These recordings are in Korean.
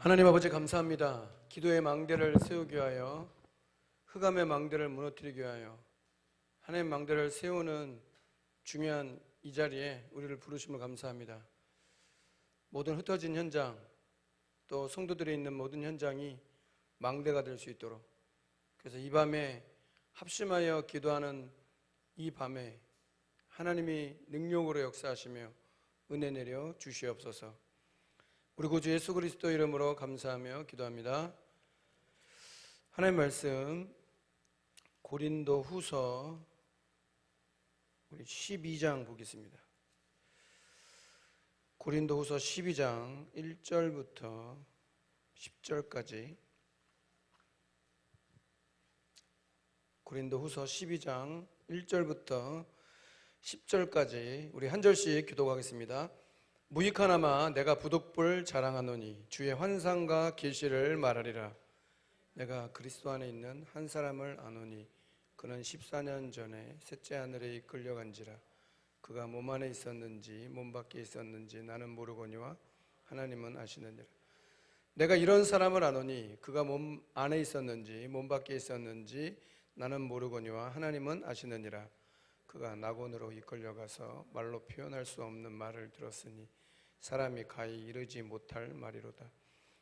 하나님 아버지 감사합니다. 기도의 망대를 세우기 위하여, 흑암의 망대를 무너뜨리기 위하여 하나님의 망대를 세우는 중요한 이 자리에 우리를 부르심을 감사합니다. 모든 흩어진 현장, 또 성도들이 있는 모든 현장이 망대가 될 수 있도록, 그래서 이 밤에 합심하여 기도하는 이 밤에 하나님이 능력으로 역사하시며 은혜 내려 주시옵소서. 우리 구주 예수 그리스도 이름으로 감사하며 기도합니다. 하나님 말씀 고린도 후서 우리 12장 보겠습니다. 고린도 후서 12장 1절부터 10절까지, 고린도 후서 12장 1절부터 10절까지 우리 한 절씩 기도하겠습니다. 무익하나마 내가 부득불 자랑하노니 주의 환상과 계시를 말하리라. 내가 그리스도 안에 있는 한 사람을 아노니 그는 14년 전에 셋째 하늘에 이끌려간지라. 그가 몸 안에 있었는지 몸 밖에 있었는지 나는 모르거니와 하나님은 아시느니라. 내가 이런 사람을 아노니 그가 몸 안에 있었는지 몸 밖에 있었는지 나는 모르거니와 하나님은 아시느니라. 그가 낙원으로 이끌려가서 말로 표현할 수 없는 말을 들었으니 사람이 가히 이르지 못할 말이로다.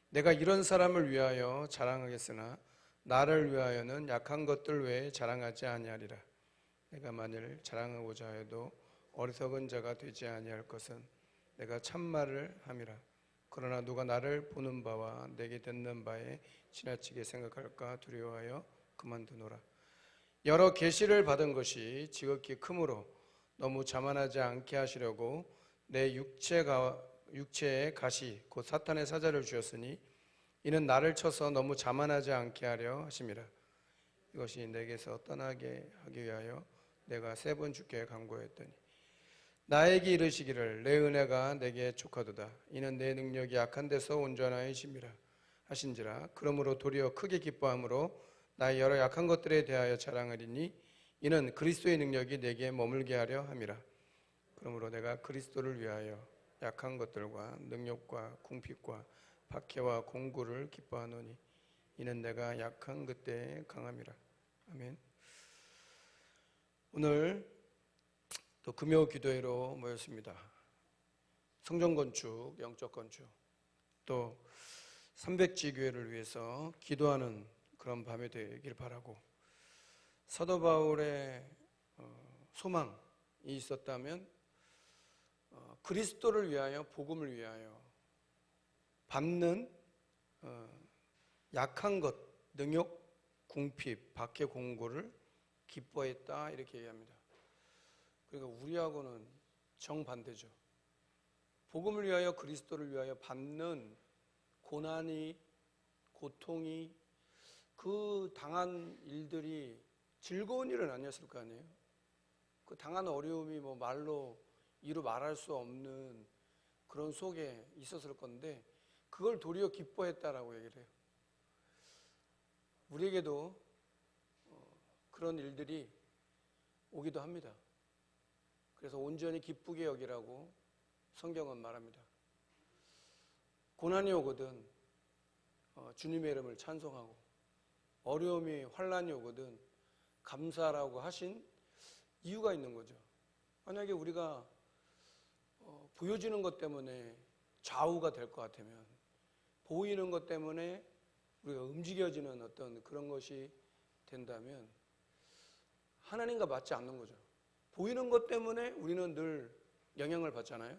내가 이런 사람을 위하여 자랑하겠으나 나를 위하여는 약한 것들 외에 자랑하지 아니하리라. 내가 만일 자랑하고자 해도 어리석은 자가 되지 아니할 것은 내가 참말을 함이라. 그러나 누가 나를 보는 바와 내게 듣는 바에 지나치게 생각할까 두려워하여 그만두노라. 여러 계시를 받은 것이 지극히 크므로 너무 자만하지 않게 하시려고 내 육체의 가시 곧 사탄의 사자를 주었으니 이는 나를 쳐서 너무 자만하지 않게 하려 하심이라. 이것이 내게서 떠나게 하기 위하여 내가 3번 주께 간구하였더니 나에게 이르시기를 내 은혜가 내게 족하도다. 이는 내 능력이 약한 데서 온전하심이라 하신지라. 그러므로 도리어 크게 기뻐함으로 나의 여러 약한 것들에 대하여 자랑하리니 이는 그리스도의 능력이 내게 머물게 하려 함이라. 그러므로 내가 그리스도를 위하여 약한 것들과 능력과 궁핍과 박해와 공고를 기뻐하노니 이는 내가 약한 그때에 강함이라. 아멘. 오늘 또 금요 기도회로 모였습니다. 성전 건축, 영적 건축, 또 300지 교회를 위해서 기도하는 그런 밤이 되길 바라고, 사도 바울의 소망이 있었다면 그리스도를 위하여, 복음을 위하여 받는 약한 것, 능욕, 궁핍, 박해, 공고를 기뻐했다, 이렇게 얘기합니다. 그러니까 우리하고는 정반대죠. 복음을 위하여, 그리스도를 위하여 받는 고난이, 고통이, 그 당한 일들이 즐거운 일은 아니었을 거 아니에요. 그 당한 어려움이 뭐 말로 이루 말할 수 없는 그런 속에 있었을 건데 그걸 도리어 기뻐했다라고 얘기를 해요. 우리에게도 그런 일들이 오기도 합니다. 그래서 온전히 기쁘게 여기라고 성경은 말합니다. 고난이 오거든 주님의 이름을 찬송하고, 어려움이, 환난이 오거든 감사라고 하신 이유가 있는 거죠. 만약에 우리가 보여지는 것 때문에 좌우가 될 것 같으면, 보이는 것 때문에 우리가 움직여지는 어떤 그런 것이 된다면 하나님과 맞지 않는 거죠. 보이는 것 때문에 우리는 늘 영향을 받잖아요.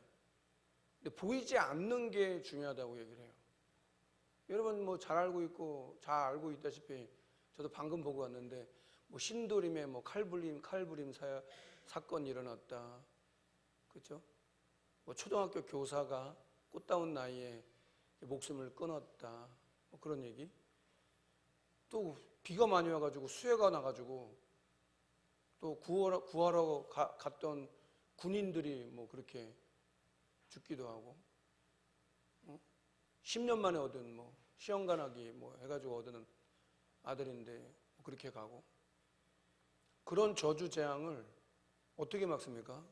근데 보이지 않는 게 중요하다고 얘기를 해요. 여러분 뭐 잘 알고 있다시피 저도 방금 보고 왔는데 뭐 신도림에 뭐 칼부림 사건이 일어났다. 그렇죠? 뭐 초등학교 교사가 꽃다운 나이에 목숨을 끊었다. 뭐 그런 얘기. 또 비가 많이 와가지고 수해가 나가지고 또 구하러 갔던 군인들이 뭐 그렇게 죽기도 하고, 10년 만에 얻은 뭐 시험관하기 뭐 해가지고 얻은 아들인데 그렇게 가고, 그런 저주 재앙을 어떻게 막습니까?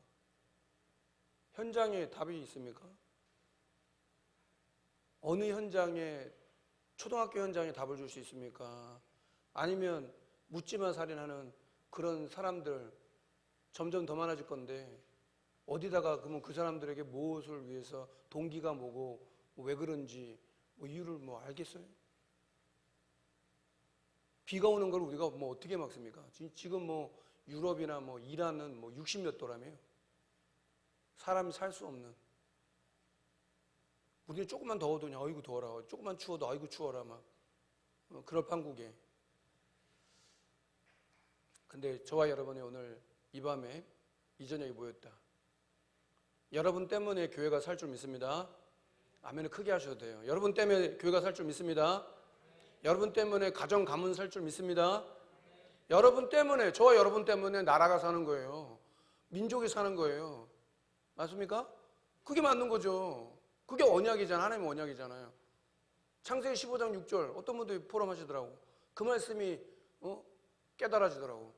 현장에 답이 있습니까? 어느 현장에 초등학교 현장에 답을 줄 수 있습니까? 아니면 묻지마 살인하는 그런 사람들 점점 더 많아질 건데 어디다가 그러면 그 사람들에게 무엇을 위해서 동기가 뭐고 왜 그런지 이유를 알겠어요? 비가 오는 걸 우리가 어떻게 막습니까? 지금 유럽이나 이란은 60몇 도라며요. 사람이 살 수 없는. 우리는 조금만 더워도 그냥 아이고 더워라. 조금만 추워도 아이고 추워라 막. 그럴 판국에. 근데 저와 여러분이 오늘 이 밤에 이 저녁에 모였다. 여러분 때문에 교회가 살 줄 믿습니다. 아멘을 크게 하셔도 돼요. 여러분 때문에 교회가 살 줄 믿습니다. 여러분 때문에 가정 가문 살 줄 믿습니다. 여러분 때문에, 저와 여러분 때문에 나라가 사는 거예요. 민족이 사는 거예요. 맞습니까? 그게 맞는 거죠. 그게 언약이잖아요. 하나님의 언약이잖아요. 창세기 15장 6절 어떤 분들이 포럼하시더라고. 그 말씀이 깨달아지더라고.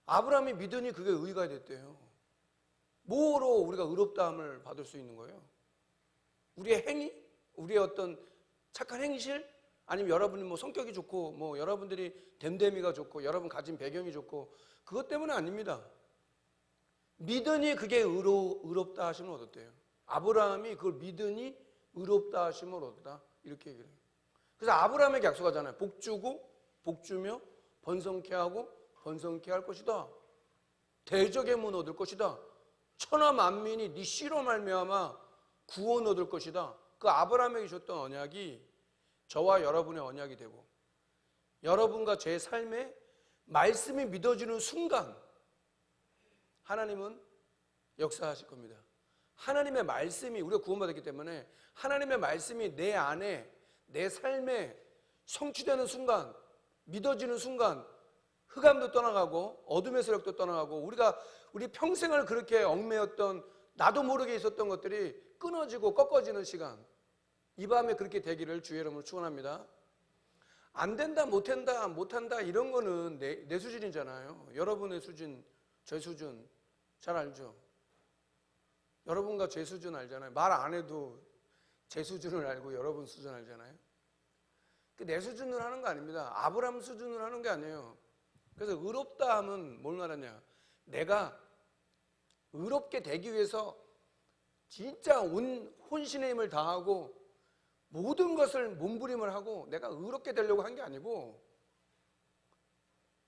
아브라함이 믿으니 그게 의가 됐대요. 뭐로 우리가 의롭다함을 받을 수 있는 거예요? 우리의 행위? 우리의 어떤 착한 행실? 아니면 여러분이 성격이 좋고 여러분들이 됨됨이가 좋고 여러분 가진 배경이 좋고 그것 때문은 아닙니다. 믿으니 그게 의롭다 하심을 얻었대요. 아브라함이 그걸 믿으니 의롭다 하심을 얻었다 이렇게 얘기를 해요. 그래서 아브라함에게 약속하잖아요. 복 주고 복 주며 번성케 하고 번성케 할 것이다. 대적의 문 얻을 것이다. 천하 만민이 네 씨로 말미암아 구원 얻을 것이다. 그 아브라함에게 줬던 언약이 저와 여러분의 언약이 되고 여러분과 제 삶에 말씀이 믿어지는 순간 하나님은 역사하실 겁니다. 하나님의 말씀이 우리가 구원받았기 때문에 하나님의 말씀이 내 안에 내 삶에 성취되는 순간 믿어지는 순간 흑암도 떠나가고 어둠의 세력도 떠나가고 우리 평생을 그렇게 얽매였던 나도 모르게 있었던 것들이 끊어지고 꺾어지는 시간 이 밤에 그렇게 되기를 주의 이름으로 축원합니다. 안 된다 못한다 이런 거는 내 수준이잖아요. 여러분의 수준 제 수준 잘 알죠. 여러분과 제 수준 알잖아요. 말 안 해도 제 수준을 알고 여러분 수준 알잖아요. 내 수준으로 하는 거 아닙니다. 아브라함 수준으로 하는 게 아니에요. 그래서 의롭다 함은 뭘 말하냐, 내가 의롭게 되기 위해서 진짜 온 혼신의 힘을 다하고 모든 것을 몸부림을 하고 내가 의롭게 되려고 한 게 아니고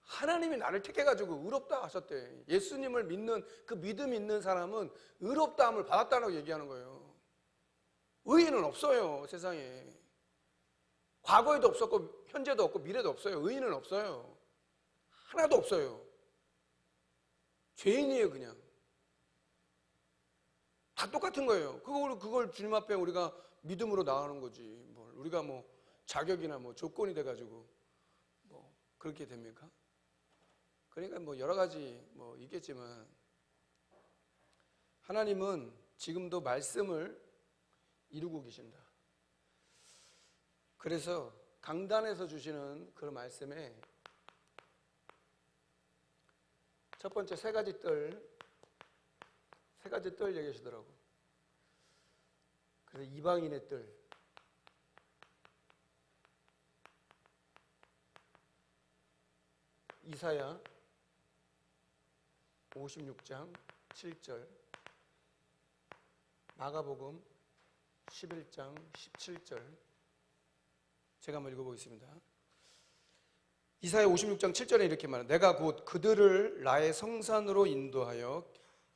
하나님이 나를 택해가지고 의롭다 하셨대. 예수님을 믿는 그 믿음 있는 사람은 의롭다함을 받았다고 얘기하는 거예요. 의인은 없어요 세상에. 과거에도 없었고 현재도 없고 미래도 없어요. 의인은 없어요. 하나도 없어요. 죄인이에요 그냥. 다 똑같은 거예요. 그걸 주님 앞에 우리가 믿음으로 나가는 거지. 우리가 자격이나 조건이 돼가지고 그렇게 됩니까? 그러니까 여러 가지 있겠지만 하나님은 지금도 말씀을 이루고 계신다. 그래서 강단에서 주시는 그 말씀에 첫 번째 세 가지 뜰 얘기하시더라고. 그래서 이방인의 뜰, 이사야 56장 7절, 마가복음 11장 17절 제가 한번 읽어보겠습니다. 이사야 56장 7절에 이렇게 말합니다. 내가 곧 그들을 나의 성산으로 인도하여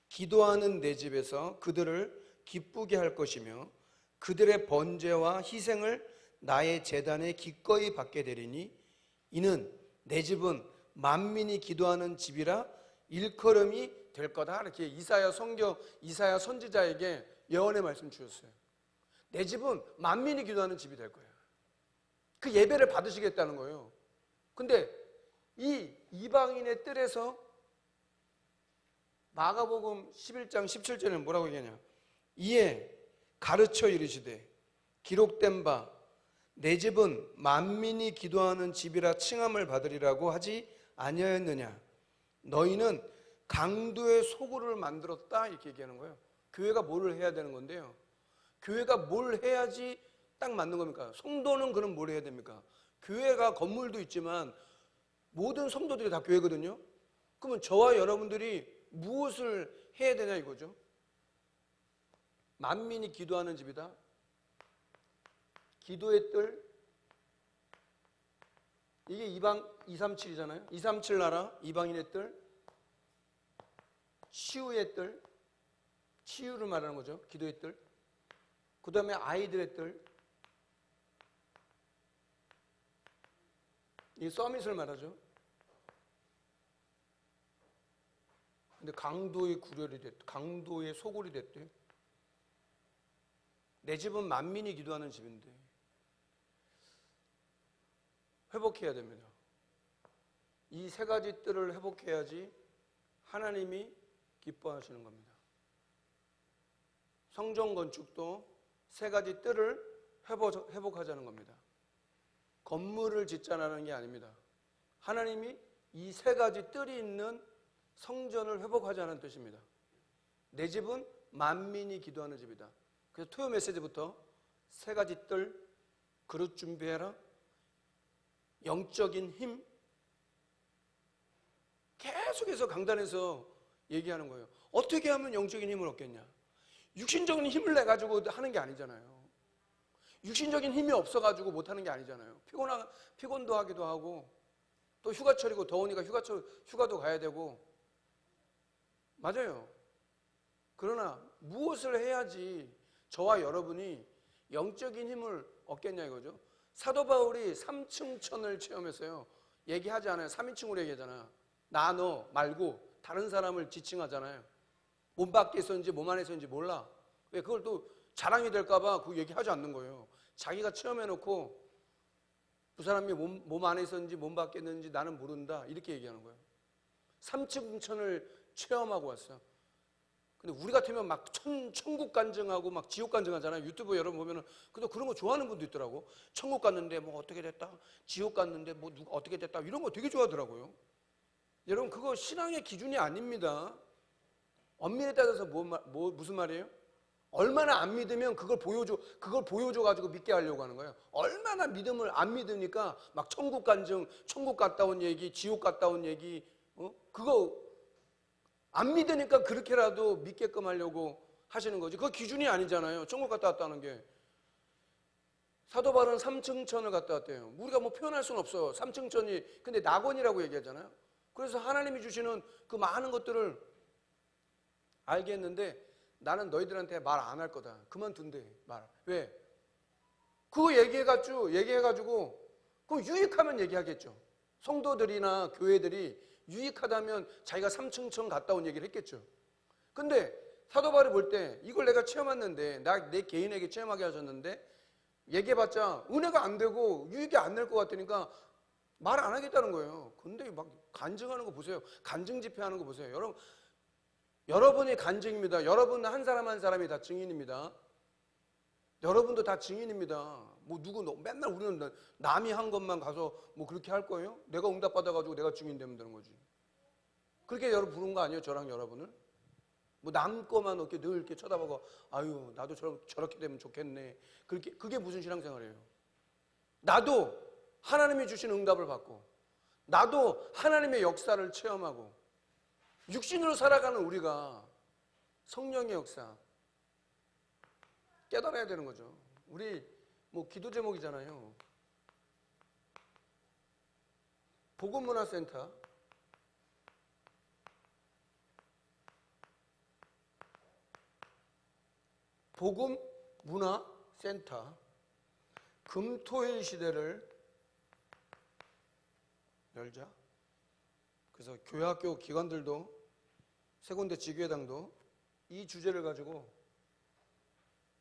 기도하는 내 집에서 그들을 기쁘게 할 것이며 그들의 번제와 희생을 나의 제단에 기꺼이 받게 되리니 이는 내 집은 만민이 기도하는 집이라 일컬음이 될 거다. 이렇게 이사야 선지자에게 예언의 말씀 주셨어요. 내 집은 만민이 기도하는 집이 될 거예요. 그 예배를 받으시겠다는 거예요. 근데 이 이방인의 뜰에서 마가복음 11장 17절에는 뭐라고 얘기하냐, 이에 가르쳐 이르시되 기록된 바 내 집은 만민이 기도하는 집이라 칭함을 받으리라고 하지 아니하였느냐. 너희는 강도의 소굴을 만들었다. 이렇게 얘기하는 거예요. 교회가 뭘 해야 되는 건데요, 교회가 뭘 해야지 딱 맞는 겁니까? 성도는 그럼 뭘 해야 됩니까? 교회가 건물도 있지만 모든 성도들이 다 교회거든요. 그러면 저와 여러분들이 무엇을 해야 되냐 이거죠. 만민이 기도하는 집이다. 기도의 뜰. 이게 237이잖아요. 237 나라, 이방인의 뜰, 치유의 뜰, 치유를 말하는 거죠. 기도의 뜰. 그 다음에 아이들의 뜰. 이 서밋을 말하죠. 근데 강도의 구렬이 됐대. 강도의 소굴이 됐대. 내 집은 만민이 기도하는 집인데 회복해야 됩니다. 이 세 가지 뜰을 회복해야지 하나님이 기뻐하시는 겁니다. 성전 건축도 세 가지 뜰을 회복하자는 겁니다. 건물을 짓자라는 게 아닙니다. 하나님이 이 세 가지 뜰이 있는 성전을 회복하자는 뜻입니다. 내 집은 만민이 기도하는 집이다. 그래서 토요 메시지부터 세 가지 뜰, 그릇 준비해라, 영적인 힘, 계속해서 강단에서 얘기하는 거예요. 어떻게 하면 영적인 힘을 얻겠냐? 육신적인 힘을 내가지고 하는 게 아니잖아요. 육신적인 힘이 없어가지고 못하는 게 아니잖아요. 피곤도 하기도 하고, 또 휴가철이고 더우니까 휴가도 가야 되고, 맞아요. 그러나 무엇을 해야지 저와 여러분이 영적인 힘을 얻겠냐 이거죠. 사도 바울이 3층 천을 체험했어요. 얘기하지 않아요. 3인칭으로 얘기하잖아. 나, 너 말고 다른 사람을 지칭하잖아요. 몸 밖에 있었는지 몸 안에 있었는지 몰라. 왜 그걸 또 자랑이 될까 봐 그 얘기하지 않는 거예요. 자기가 체험해놓고 그 사람이 몸 안에 있었는지 몸 밖에 있는지 나는 모른다 이렇게 얘기하는 거예요. 3층 천을 체험하고 왔어요. 근데 우리 같으면 막 천국 간증하고 막 지옥 간증하잖아요. 유튜브 여러분 보면은 근데 그런 거 좋아하는 분도 있더라고. 천국 갔는데 뭐 어떻게 됐다, 지옥 갔는데 뭐 누가 어떻게 됐다 이런 거 되게 좋아하더라고요. 여러분 그거 신앙의 기준이 아닙니다. 엄밀히 따져서 무슨 말이에요? 얼마나 안 믿으면 그걸 보여줘 가지고 믿게 하려고 하는 거예요. 얼마나 믿음을 안 믿으니까 막 천국 간증, 천국 갔다 온 얘기, 지옥 갔다 온 얘기, 그거 안 믿으니까 그렇게라도 믿게끔 하려고 하시는 거지. 그거 기준이 아니잖아요. 천국 갔다 왔다는 게. 사도 바울은 3층 천을 갔다 왔대요. 우리가 뭐 표현할 수는 없어요. 3층 천이 근데 낙원이라고 얘기하잖아요. 그래서 하나님이 주시는 그 많은 것들을 알게 했는데 나는 너희들한테 말 안 할 거다. 그만둔대 말. 왜? 그거 얘기해가지고 그거 유익하면 얘기하겠죠. 성도들이나 교회들이 유익하다면 자기가 3층 천 갔다 온 얘기를 했겠죠. 근데 사도 바울이 볼 때 이걸 내가 체험했는데 내 개인에게 체험하게 하셨는데 얘기해봤자 은혜가 안 되고 유익이 안 될 것 같으니까 말 안 하겠다는 거예요. 근데 막 간증하는 거 보세요. 간증 집회하는 거 보세요. 여러분이 간증입니다. 여러분 한 사람 한 사람이 다 증인입니다. 여러분도 다 증인입니다. 뭐 맨날 우리는 남이 한 것만 가서 뭐 그렇게 할 거예요? 내가 응답 받아가지고 내가 증인 되면 되는 거지. 그렇게 여러분 부른 거 아니에요? 저랑 여러분을? 뭐 남 거만 이렇게 늘 이렇게 쳐다보고 아유 나도 저렇게 되면 좋겠네. 그게 무슨 신앙생활이에요? 나도 하나님이 주신 응답을 받고 나도 하나님의 역사를 체험하고 육신으로 살아가는 우리가 성령의 역사 깨달아야 되는 거죠. 우리 뭐 기도 제목이잖아요. 복음문화센터 복음문화센터 금토일 시대를 열자. 그래서 교회학교 기관들도 세 군데 지교회당도 이 주제를 가지고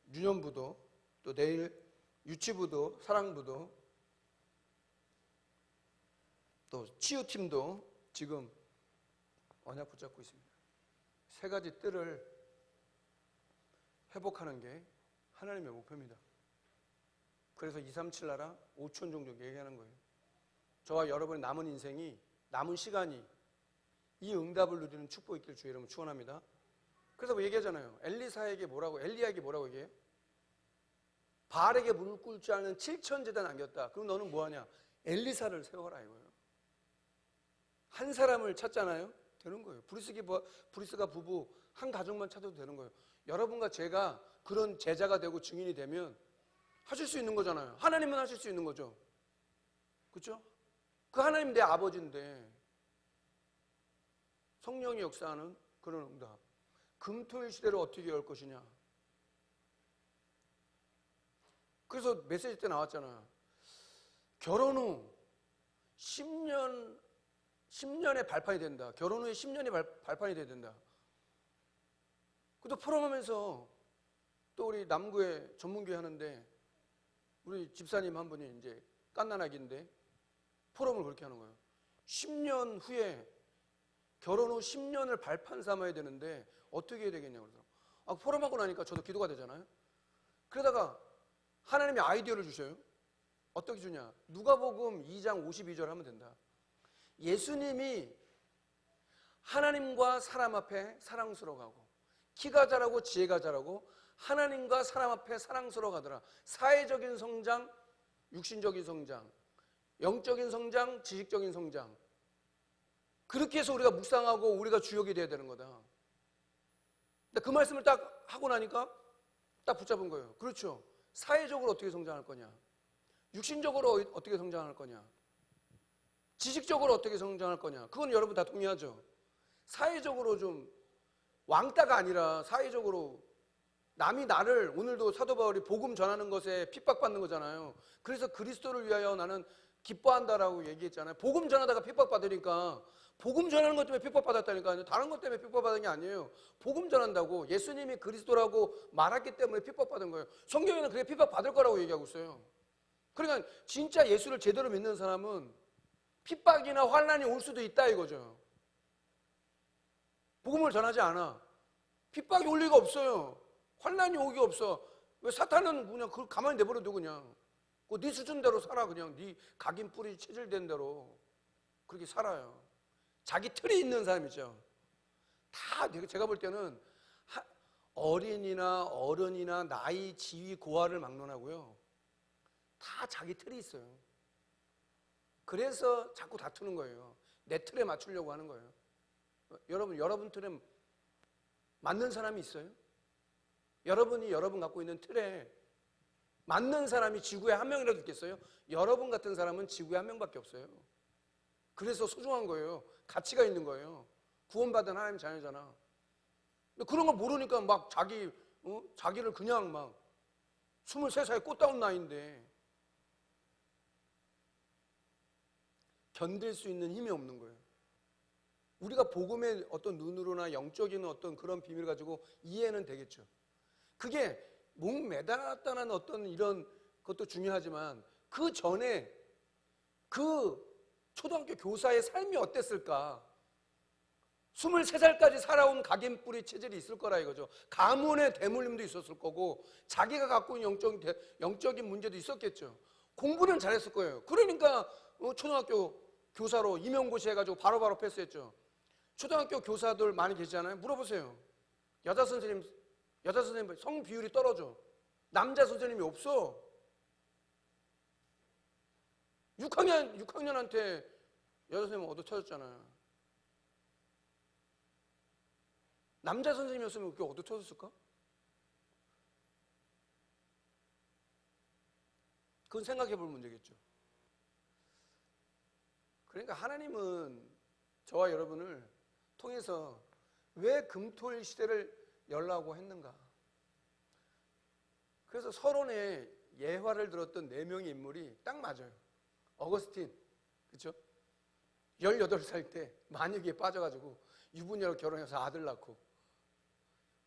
유년부도 또 내일 유치부도 사랑부도 또 치유팀도 지금 언약 붙잡고 있습니다. 세 가지 뜰을 회복하는 게 하나님의 목표입니다. 그래서 237 나라 5천 종족 얘기하는 거예요. 저와 여러분의 남은 인생이 남은 시간이 이 응답을 누리는 축복이 있길 주의 이름으로 축원합니다. 그래서 뭐 얘기하잖아요. 엘리야에게 뭐라고 얘기해요? 바알에게 무릎 꿇지 않은 7,000제단 남겼다. 그럼 너는 뭐하냐? 엘리사를 세워라 이거예요. 한 사람을 찾잖아요. 되는 거예요. 브리스가 부부 한 가족만 찾아도 되는 거예요. 여러분과 제가 그런 제자가 되고 증인이 되면 하실 수 있는 거잖아요. 하나님은 하실 수 있는 거죠. 그렇죠? 그 하나님 내 아버지인데 성령이 역사하는 그런 응답. 금토일 시대를 어떻게 열 것이냐. 그래서 메시지 때 나왔잖아요. 결혼 후 10년의 발판이 된다. 결혼 후에 10년이 발판이 돼야 된다. 또 포럼하면서 또 우리 남구에 전문교회 하는데 우리 집사님 한 분이 이제 깐난아기인데 포럼을 그렇게 하는 거예요. 10년 후에 결혼 후 10년을 발판 삼아야 되는데 어떻게 해야 되겠냐고 그래서 포럼하고 나니까 저도 기도가 되잖아요. 그러다가 하나님이 아이디어를 주셔요. 어떻게 주냐? 누가복음 2장 52절 하면 된다. 예수님이 하나님과 사람 앞에 사랑스러워가고 키가 자라고 지혜가 자라고 하나님과 사람 앞에 사랑스러워가더라. 사회적인 성장, 육신적인 성장, 영적인 성장, 지식적인 성장. 그렇게 해서 우리가 묵상하고 우리가 주역이 돼야 되는 거다. 근데 그 말씀을 딱 하고 나니까 딱 붙잡은 거예요. 그렇죠. 사회적으로 어떻게 성장할 거냐? 육신적으로 어떻게 성장할 거냐? 지식적으로 어떻게 성장할 거냐? 그건 여러분 다 동의하죠. 사회적으로 좀 왕따가 아니라 사회적으로 남이 나를 오늘도 사도 바울이 복음 전하는 것에 핍박받는 거잖아요. 그래서 그리스도를 위하여 나는 기뻐한다라고 얘기했잖아요. 복음 전하다가 핍박받으니까 복음 전하는 것 때문에 핍박받았다니까요. 다른 것 때문에 핍박받은 게 아니에요. 복음 전한다고 예수님이 그리스도라고 말했기 때문에 핍박받은 거예요. 성경에는 그게 핍박받을 거라고 얘기하고 있어요. 그러니까 진짜 예수를 제대로 믿는 사람은 핍박이나 환난이 올 수도 있다 이거죠. 복음을 전하지 않아. 핍박이 올 리가 없어요. 환난이 오기 없어. 왜 사탄은 그냥 그걸 가만히 내버려둬 그냥. 네 수준대로 살아 그냥. 네 각인 뿌리 체질된 대로 그렇게 살아요. 자기 틀이 있는 사람이죠. 다 제가 볼 때는 어린이나 어른이나 나이, 지위, 고하를 막론하고요. 다 자기 틀이 있어요. 그래서 자꾸 다투는 거예요. 내 틀에 맞추려고 하는 거예요. 여러분 틀에 맞는 사람이 있어요? 여러분이 여러분 갖고 있는 틀에 맞는 사람이 지구에 한 명이라도 있겠어요? 여러분 같은 사람은 지구에 한 명밖에 없어요. 그래서 소중한 거예요. 가치가 있는 거예요. 구원받은 하나님 자녀잖아. 근데 그런 거 모르니까 막 자기를 그냥 막 23살에 꽃다운 나이인데 견딜 수 있는 힘이 없는 거예요. 우리가 복음의 어떤 눈으로나 영적인 어떤 그런 비밀을 가지고 이해는 되겠죠. 그게 목 매달았다는 어떤 이런 것도 중요하지만 그 전에 그 초등학교 교사의 삶이 어땠을까? 23살까지 살아온 각인뿌리 체질이 있을 거라 이거죠. 가문의 대물림도 있었을 거고 자기가 갖고 있는 영적인 문제도 있었겠죠. 공부는 잘했을 거예요. 그러니까 초등학교 교사로 임용고시 해가지고 바로바로 패스했죠. 초등학교 교사들 많이 계시잖아요. 물어보세요. 여자 선생님 성 비율이 떨어져. 남자 선생님이 없어. 6학년한테 여자 선생님 얻어 터졌잖아요. 남자 선생님이었으면 그게 얻어 터졌을까? 그건 생각해 볼 문제겠죠. 그러니까 하나님은 저와 여러분을 통해서 왜 금토일 시대를 열라고 했는가? 그래서 서론에 예화를 들었던 4명의 인물이 딱 맞아요. 어거스틴, 그렇죠? 18살 때 만유기에 빠져가지고 유부녀로 결혼해서 아들 낳고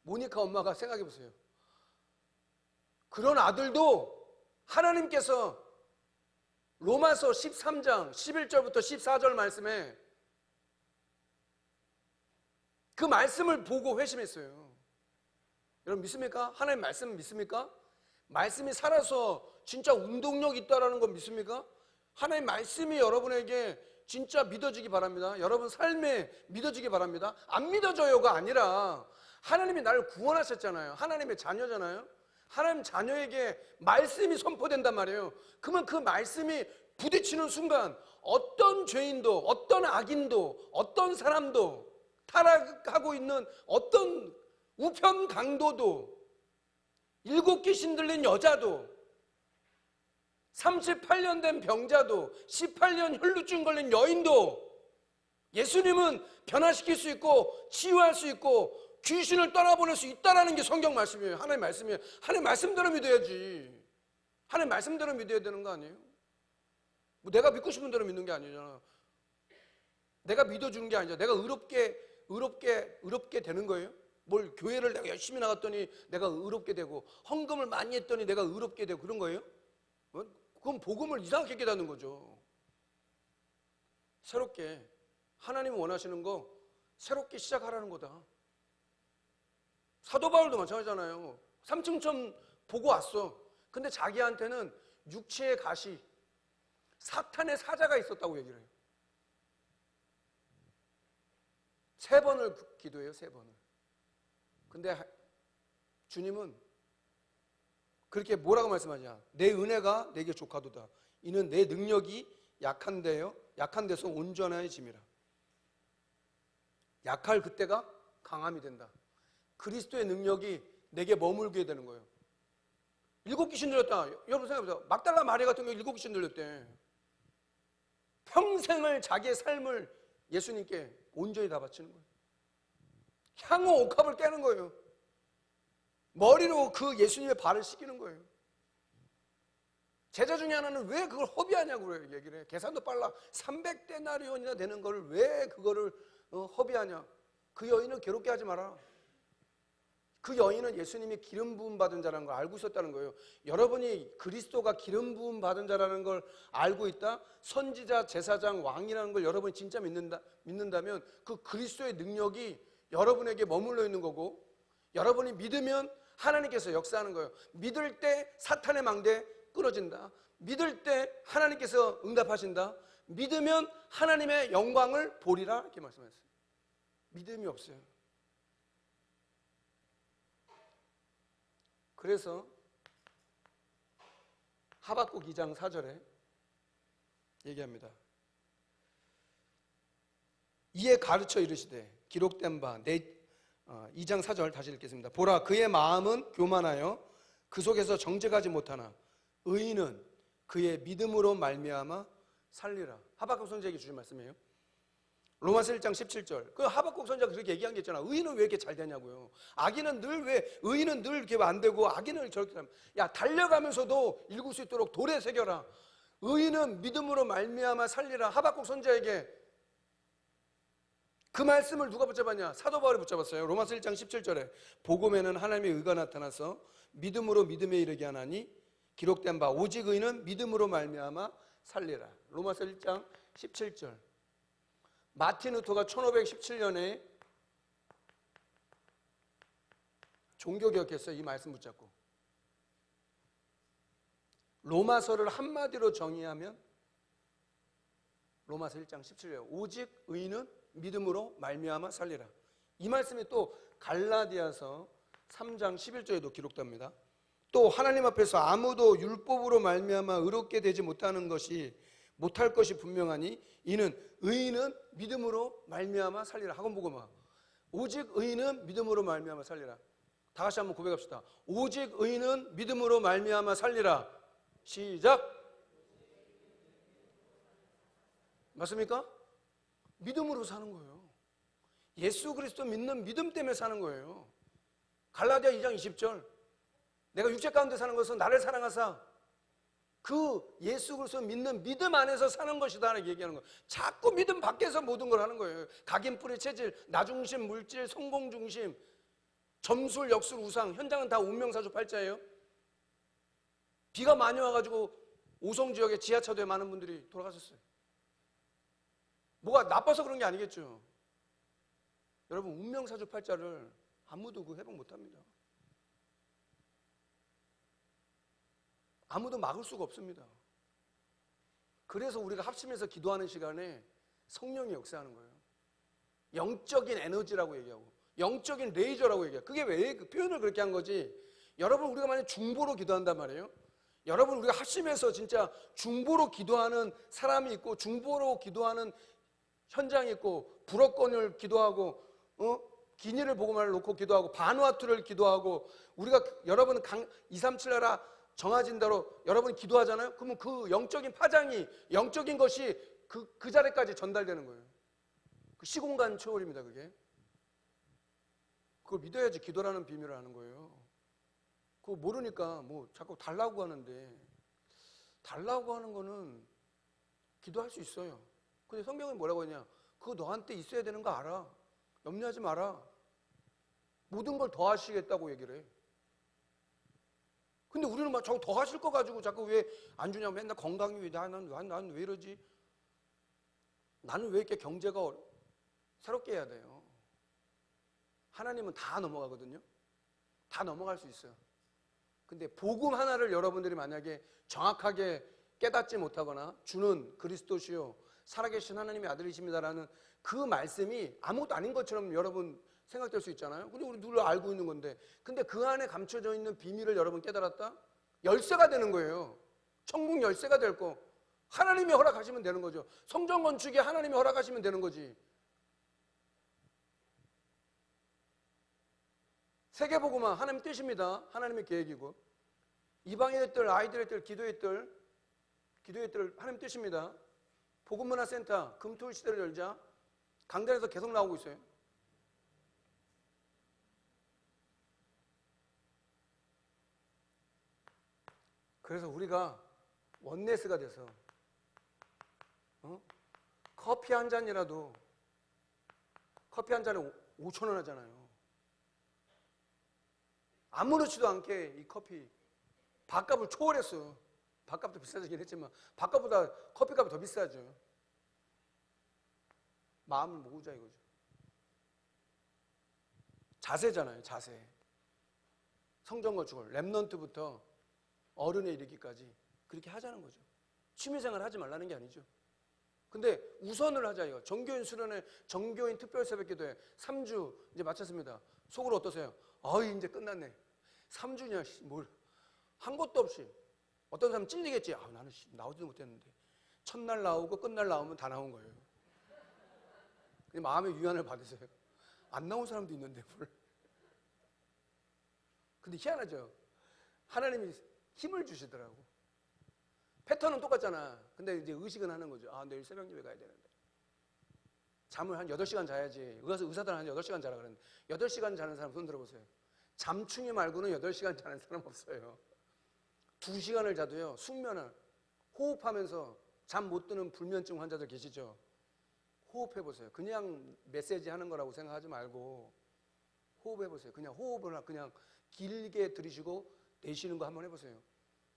모니카 엄마가 생각해 보세요. 그런 아들도 하나님께서 로마서 13장 11절부터 14절 말씀에 그 말씀을 보고 회심했어요. 여러분 믿습니까? 하나님 말씀 믿습니까? 말씀이 살아서 진짜 운동력 있다라는 건 믿습니까? 하나님 말씀이 여러분에게 진짜 믿어지기 바랍니다. 여러분 삶에 믿어지기 바랍니다. 안 믿어져요가 아니라 하나님이 나를 구원하셨잖아요. 하나님의 자녀잖아요. 하나님 자녀에게 말씀이 선포된단 말이에요. 그러면 그 말씀이 부딪히는 순간 어떤 죄인도, 어떤 악인도, 어떤 사람도, 타락하고 있는 어떤 우편 강도도, 일곱 귀신 들린 여자도, 38년 된 병자도, 18년 혈루증 걸린 여인도 예수님은 변화시킬 수 있고 치유할 수 있고 귀신을 떠나보낼 수 있다는 게 성경 말씀이에요. 하나님 말씀이에요. 하나님 말씀대로 믿어야지. 하나님 말씀대로 믿어야 되는 거 아니에요? 뭐 내가 믿고 싶은 대로 믿는 게 아니잖아. 내가 믿어주는 게 아니잖아. 내가 의롭게 되는 거예요? 뭘 교회를 내가 열심히 나갔더니 내가 의롭게 되고 헌금을 많이 했더니 내가 의롭게 되고 그런 거예요? 그건 복음을 이상하게 깨닫는 거죠. 새롭게 하나님이 원하시는 거 새롭게 시작하라는 거다. 사도 바울도 마찬가지잖아요. 삼층천 보고 왔어. 근데 자기한테는 육체의 가시, 사탄의 사자가 있었다고 얘기를 해요. 3번을 기도해요. 3번을. 근데 주님은 그렇게 뭐라고 말씀하냐? 내 은혜가 내게 족하도다. 이는 내 능력이 약한 데서 온전해짐이라. 약할 그때가 강함이 된다. 그리스도의 능력이 내게 머물게 되는 거예요. 7 귀신 들렸다. 여러분 생각해보세요. 막달라 마리 같은 경우 7 귀신 들렸대. 평생을 자기의 삶을 예수님께 온전히 다 바치는 거예요. 향후 옥합을 깨는 거예요. 머리로 그 예수님의 발을 씻기는 거예요. 제자 중에 하나는 왜 그걸 허비하냐고 얘기를 해. 계산도 빨라. 300데나리온이나 되는 걸 왜 그거를 허비하냐. 그 여인을 괴롭게 하지 마라. 그 여인은 예수님이 기름 부음 받은 자라는 걸 알고 있었다는 거예요. 여러분이 그리스도가 기름 부음 받은 자라는 걸 알고 있다? 선지자, 제사장, 왕이라는 걸 여러분이 진짜 믿는다면 그 그리스도의 능력이 여러분에게 머물러 있는 거고, 여러분이 믿으면 하나님께서 역사하는 거예요. 믿을 때 사탄의 망대 끊어진다. 믿을 때 하나님께서 응답하신다. 믿으면 하나님의 영광을 보리라 이렇게 말씀하셨어요. 믿음이 없어요. 그래서 하박국 2장 4절에 얘기합니다. 이에 가르쳐 이르시되 기록된 바 2장 4절 다시 읽겠습니다. 보라 그의 마음은 교만하여 그 속에서 정직하지 못하나 의인은 그의 믿음으로 말미암아 살리라. 하박국 선지자에게 주신 말씀이에요. 로마서 1장 17절. 그 하박국 선지자가 그렇게 얘기한 게 있잖아. 의인은 왜 이렇게 잘 되냐고요. 악인은 의인은 늘 이렇게 안 되고 악인은 저렇게 되면, 야 달려가면서도 읽을 수 있도록 돌에 새겨라. 의인은 믿음으로 말미암아 살리라. 하박국 선지자에게 그 말씀을 누가 붙잡았냐? 사도 바울이 붙잡았어요. 로마서 1장 17절에 복음에는 하나님의 의가 나타나서 믿음으로 믿음에 이르게 하나니 기록된 바 오직 의인은 믿음으로 말미암아 살리라. 로마서 1장 17절. 마틴 루터가 1517년에 종교개혁했어요. 이 말씀 붙잡고. 로마서를 한마디로 정의하면 로마서 1장 17절. 오직 의인은 믿음으로 말미암아 살리라. 이 말씀이 또 갈라디아서 3장 11절에도 기록됩니다. 또 하나님 앞에서 아무도 율법으로 말미암아 의롭게 되지 못할 것이 분명하니 이는 의인은 믿음으로 말미암아 살리라. 학원복음화. 오직 의인은 믿음으로 말미암아 살리라. 다 같이 한번 고백합시다. 오직 의인은 믿음으로 말미암아 살리라. 시작. 맞습니까? 믿음으로 사는 거예요. 예수 그리스도 믿는 믿음 때문에 사는 거예요. 갈라디아 2장 20절. 내가 육체 가운데 사는 것은 나를 사랑하사 그 예수 그리스도 믿는 믿음 안에서 사는 것이다 라고 얘기하는 거예요. 자꾸 믿음 밖에서 모든 걸 하는 거예요. 각인뿌리 체질, 나중심, 물질, 성공중심, 점술, 역술, 우상. 현장은 다 운명사주팔자예요. 비가 많이 와가지고 오송지역에 지하차도에 많은 분들이 돌아가셨어요. 뭐가 나빠서 그런 게 아니겠죠. 여러분 운명사주팔자를 아무도 회복 못합니다. 아무도 막을 수가 없습니다. 그래서 우리가 합심해서 기도하는 시간에 성령이 역사하는 거예요. 영적인 에너지라고 얘기하고 영적인 레이저라고 얘기해요. 그게 왜 그 표현을 그렇게 한 거지? 여러분, 우리가 만약 중보로 기도한단 말이에요. 여러분, 우리가 합심해서 진짜 중보로 기도하는 사람이 있고, 중보로 기도하는 현장이 있고, 불업권을 기도하고, 기니를 복음을 놓고 기도하고, 반화투를 기도하고, 우리가 여러분 237 나라 정해진 대로 여러분이 기도하잖아요. 그러면 그 영적인 파장이, 영적인 것이 그 자리까지 전달되는 거예요. 그 시공간 초월입니다, 그게. 그걸 믿어야지 기도라는 비밀을 아는 거예요. 그거 모르니까 뭐 자꾸 달라고 하는데, 달라고 하는 거는 기도할 수 있어요. 근데 성경은 뭐라고 했냐? 그거 너한테 있어야 되는 거 알아. 염려하지 마라. 모든 걸 더 하시겠다고 얘기를 해. 근데 우리는 막 자꾸 더 하실 거 가지고 자꾸 왜 안 주냐고 맨날 건강이 왜 난 왜 이러지? 나는 왜 이렇게 경제가 새롭게 해야 돼요? 하나님은 다 넘어가거든요. 다 넘어갈 수 있어요. 근데 복음 하나를 여러분들이 만약에 정확하게 깨닫지 못하거나 주는 그리스도시요 살아계신 하나님의 아들이십니다라는 그 말씀이 아무것도 아닌 것처럼 여러분 생각될 수 있잖아요. 근데 우리 늘 알고 있는 건데, 근데 그 안에 감춰져 있는 비밀을 여러분 깨달았다? 열쇠가 되는 거예요. 천국 열쇠가 될 거. 하나님이 허락하시면 되는 거죠. 성전 건축에 하나님이 허락하시면 되는 거지. 세계복음화 하나님 뜻입니다. 하나님의 계획이고, 이방인의 뜰, 아이들의 뜰, 기도의 뜰 하나님 뜻입니다. 복음문화센터 금토일 시대를 열자. 강단에서 계속 나오고 있어요. 그래서 우리가 원네스가 돼서 커피 한 잔이라도, 커피 한 잔에 5,000원 하잖아요. 아무렇지도 않게 이 커피 밥값을 초월했어. 밥값도 비싸지긴 했지만 밥값보다 커피값이 더 비싸죠. 마음을 모으자 이거죠. 자세잖아요. 자세. 성전 건축을 렘넌트부터 어른에 이르기까지 그렇게 하자는 거죠. 취미생활 하지 말라는 게 아니죠. 근데 우선을 하자 이거. 정교인 수련회, 정교인 특별 새벽기도회 3주 이제 마쳤습니다. 속으로 어떠세요? 이제 끝났네. 3주냐 뭘 한 것도 없이. 어떤 사람은 찔리겠지. 나는 나오지도 못했는데. 첫날 나오고 끝날 나오면 다 나온 거예요. 근데 마음의 위안을 받으세요. 안 나온 사람도 있는데 뭘. 근데 희한하죠. 하나님이 힘을 주시더라고. 패턴은 똑같잖아. 근데 이제 의식은 하는 거죠. 내일 새벽 예배 가야 되는데. 잠을 한 8시간 자야지. 의사들은 한 8시간 자라 그랬는데 8시간 자는 사람 손 들어보세요. 잠충이 말고는 8시간 자는 사람 없어요. 2시간을 자도요. 숙면을 호흡하면서 잠 못 드는 불면증 환자들 계시죠? 호흡해보세요. 그냥 메시지 하는 거라고 생각하지 말고 호흡해보세요. 그냥 호흡을 그냥 길게 들이쉬고 내쉬는 거 한번 해보세요.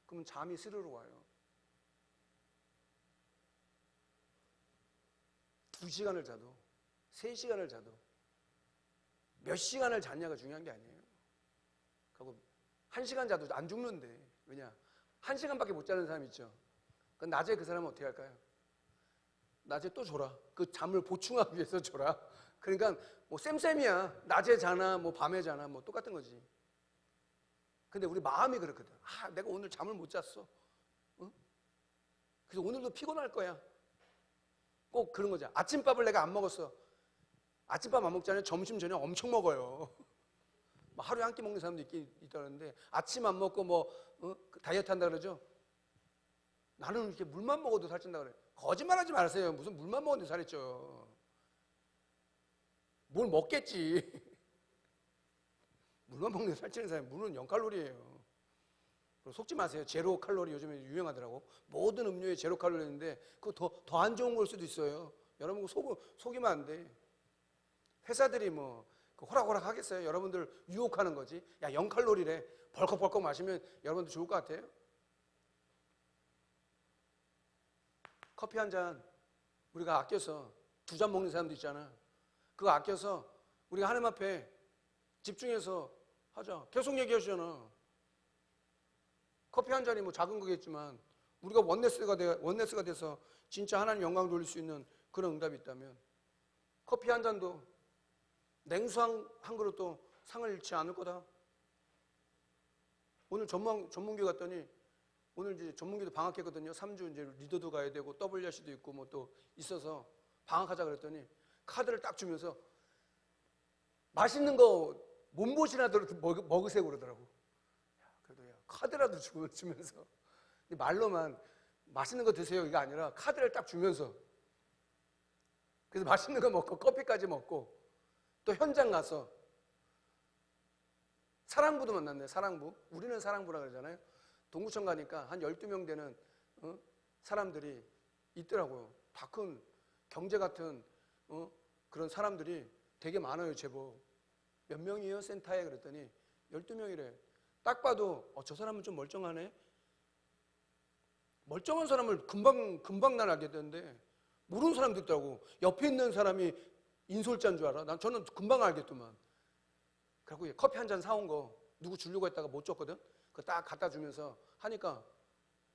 그러면 잠이 스르르 와요. 2시간을 자도 3시간을 자도 몇 시간을 잤냐가 중요한 게 아니에요. 그리고 1시간 자도 안 죽는데. 왜냐? 1시간밖에 못 자는 사람 있죠. 그럼 낮에 그 사람은 어떻게 할까요? 낮에 또 졸아. 그 잠을 보충하기 위해서 졸아. 그러니까 뭐 쌤쌤이야. 낮에 자나 뭐 밤에 자나 뭐 똑같은 거지. 근데 우리 마음이 그렇거든. 내가 오늘 잠을 못 잤어. 그래서 오늘도 피곤할 거야. 꼭 그런 거죠. 아침밥을 내가 안 먹었어. 아침밥 안 먹잖아요. 점심 저녁 엄청 먹어요. 하루에 한 끼 먹는 사람도 있다는데 아침 안 먹고 다이어트 한다 그러죠. 나는 이렇게 물만 먹어도 살찐다 그래. 거짓말하지 마세요. 무슨 물만 먹었는데 살이 쪄요. 뭘 먹겠지. 물만 먹는데 살찌는 사람이 물은 0칼로리예요. 속지 마세요. 제로 칼로리 요즘에 유행하더라고. 모든 음료에 제로 칼로리인데 그거 더 안 좋은 걸 수도 있어요. 여러분 속이면 안 돼. 회사들이 호락호락 하겠어요? 여러분들 유혹하는 거지. 야, 0칼로리래. 벌컥벌컥 마시면 여러분들 좋을 것 같아요? 커피 한 잔 우리가 아껴서 2잔 먹는 사람도 있잖아. 그거 아껴서 우리가 하나님 앞에 집중해서 하자. 계속 얘기하시잖아. 커피 한 잔이 작은 거겠지만 우리가 원네스가 돼서 진짜 하나님 영광 돌릴 수 있는 그런 응답이 있다면 커피 한 잔도 냉수 한 그릇도 상을 잃지 않을 거다. 오늘 전문교 갔더니 오늘 이제 전문교도 방학했거든요. 3주 이제 리더도 가야 되고 WRC도 있고 뭐 또 있어서 방학하자 그랬더니 카드를 딱 주면서 맛있는 거 몸보신하도록 먹으세요 그러더라고. 그래도 야, 카드라도 주면서 말로만 맛있는 거 드세요 이게 아니라 카드를 딱 주면서 그래서 맛있는 거 먹고 커피까지 먹고 또 현장 가서 사랑부도 만났네. 사랑부. 우리는 사랑부라 그러잖아요. 동구청 가니까 한 12명 되는 사람들이 있더라고요. 다 큰 경제 같은 그런 사람들이 되게 많아요. 제법. 몇 명이에요? 센터에 그랬더니 12명이래. 딱 봐도 저 사람은 좀 멀쩡하네. 멀쩡한 사람을 금방 난 알게 되는데 모르는 사람도 있더라고. 옆에 있는 사람이 인솔자인 줄 알아. 저는 금방 알겠더만. 그리고 커피 한 잔 사온 거 누구 주려고 했다가 못 줬거든. 그거 딱 갖다 주면서 하니까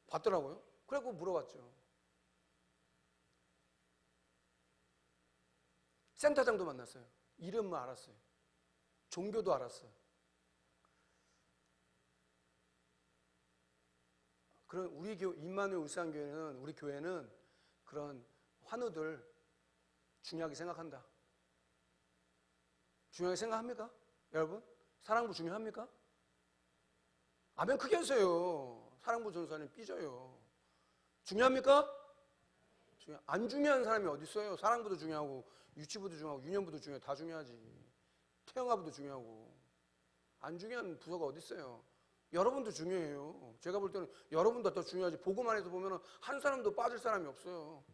받더라고요. 그래고 물어봤죠. 센터장도 만났어요. 이름은 알았어요. 종교도 알았어요. 그런 우리 임마누엘 울산교회는 우리 교회는 그런 환우들 중요하게 생각한다. 중요하게 생각합니까? 여러분? 사랑부 중요합니까? 아멘 크게 하세요. 사랑부 전사님 삐져요. 중요합니까? 안 중요한 사람이 어디 있어요? 사랑부도 중요하고 유치부도 중요하고 유년부도 중요하고 다 중요하지. 태영아부도 중요하고 안 중요한 부서가 어디 있어요? 여러분도 중요해요. 제가 볼 때는 여러분도 더 중요하지. 보고만 해서 보면 한 사람도 빠질 사람이 없어요.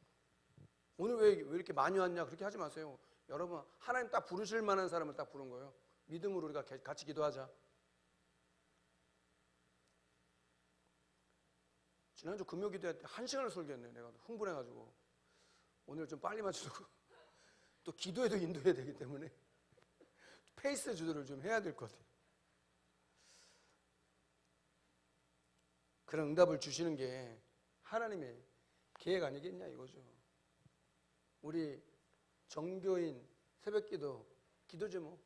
오늘 왜 이렇게 많이 왔냐 그렇게 하지 마세요. 여러분 하나님 딱 부르실 만한 사람을 딱 부른 거예요. 믿음으로 우리가 같이 기도하자. 지난주 금요 기도회 때 1시간을 설교했네. 내가 흥분해가지고 오늘 좀 빨리 맞추고 또 기도에도 인도해야 되기 때문에 페이스 주도를 좀 해야 될 것 같아요. 그런 응답을 주시는 게 하나님의 계획 아니겠냐 이거죠. 우리 정교인 새벽기도 기도죠 뭐.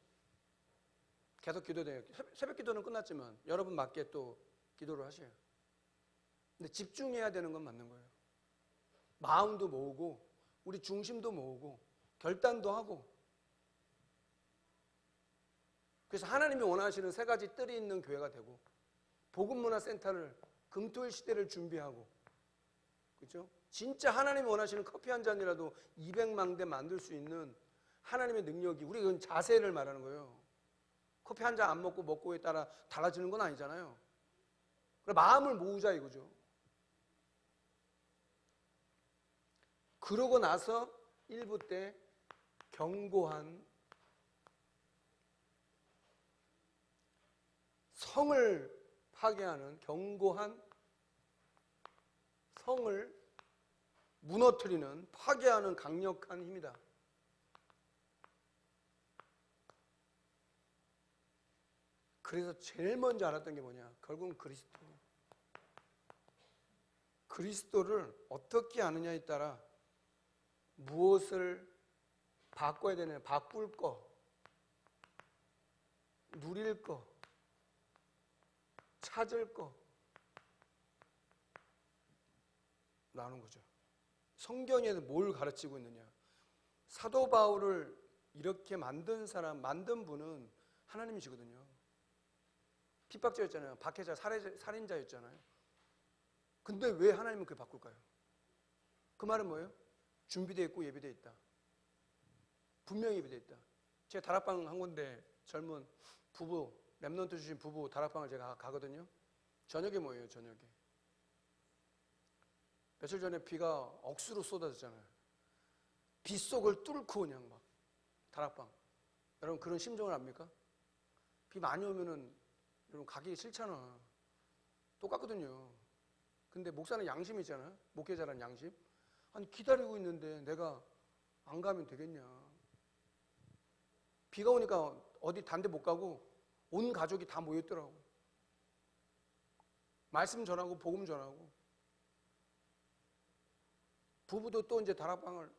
계속 기도돼요. 새벽기도는 끝났지만 여러분 맞게 또 기도를 하셔요. 근데 집중해야 되는 건 맞는 거예요. 마음도 모으고 우리 중심도 모으고 결단도 하고. 그래서 하나님이 원하시는 3가지 뜰이 있는 교회가 되고 복음문화센터를 금토일 시대를 준비하고 그렇죠? 진짜 하나님이 원하시는 커피 한 잔이라도 200만 대 만들 수 있는 하나님의 능력이 우리 그건 자세를 말하는 거예요. 커피 한 잔 안 먹고에 따라 달라지는 건 아니잖아요. 그래 마음을 모으자 이거죠. 그러고 나서 1부 때 견고한 성을 파괴하는 견고한 성을 무너뜨리는 파괴하는 강력한 힘이다. 그래서 제일 먼저 알았던 게 뭐냐? 결국은 그리스도. 그리스도를 어떻게 아느냐에 따라 무엇을 바꿔야 되냐? 바꿀 거, 누릴 거, 찾을 거 나오는 거죠. 성경에서 뭘 가르치고 있느냐? 사도 바울을 이렇게 만든 분은 하나님이시거든요. 핍박자였잖아요. 박해자, 살인자였잖아요. 근데 왜 하나님은 그걸 바꿀까요? 그 말은 뭐예요? 준비되어 있고 예비되어 있다. 분명히 예비되어 있다. 제가 다락방 한 군데 젊은 부부, 랩넌트 주신 부부 다락방을 제가 가거든요. 저녁에 뭐예요? 저녁에. 며칠 전에 비가 억수로 쏟아졌잖아요. 빗속을 뚫고 그냥 막 다락방. 여러분 그런 심정을 압니까? 비 많이 오면은 여러분 가기 싫잖아. 똑같거든요. 근데 목사는 양심이 있잖아요. 목회자라는 양심. 아니 기다리고 있는데 내가 안 가면 되겠냐. 비가 오니까 어디 단 데 못 가고 온 가족이 다 모였더라고. 말씀 전하고 복음 전하고. 부부도 또 이제 다락방을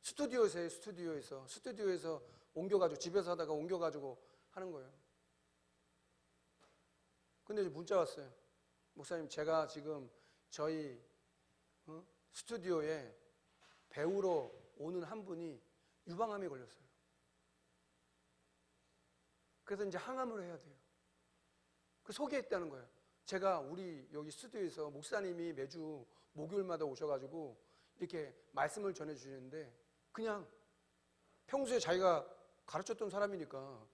스튜디오에서 옮겨가지고 집에서 하다가 옮겨가지고 하는 거예요. 근데 문자 왔어요. 목사님, 제가 지금 저희 스튜디오에 배우러 오는 한 분이 유방암에 걸렸어요. 그래서 이제 항암을 해야 돼요. 그 소개했다는 거예요. 제가 우리 여기 스튜디오에서 목사님이 매주 목요일마다 오셔가지고 이렇게 말씀을 전해주시는데 그냥 평소에 자기가 가르쳤던 사람이니까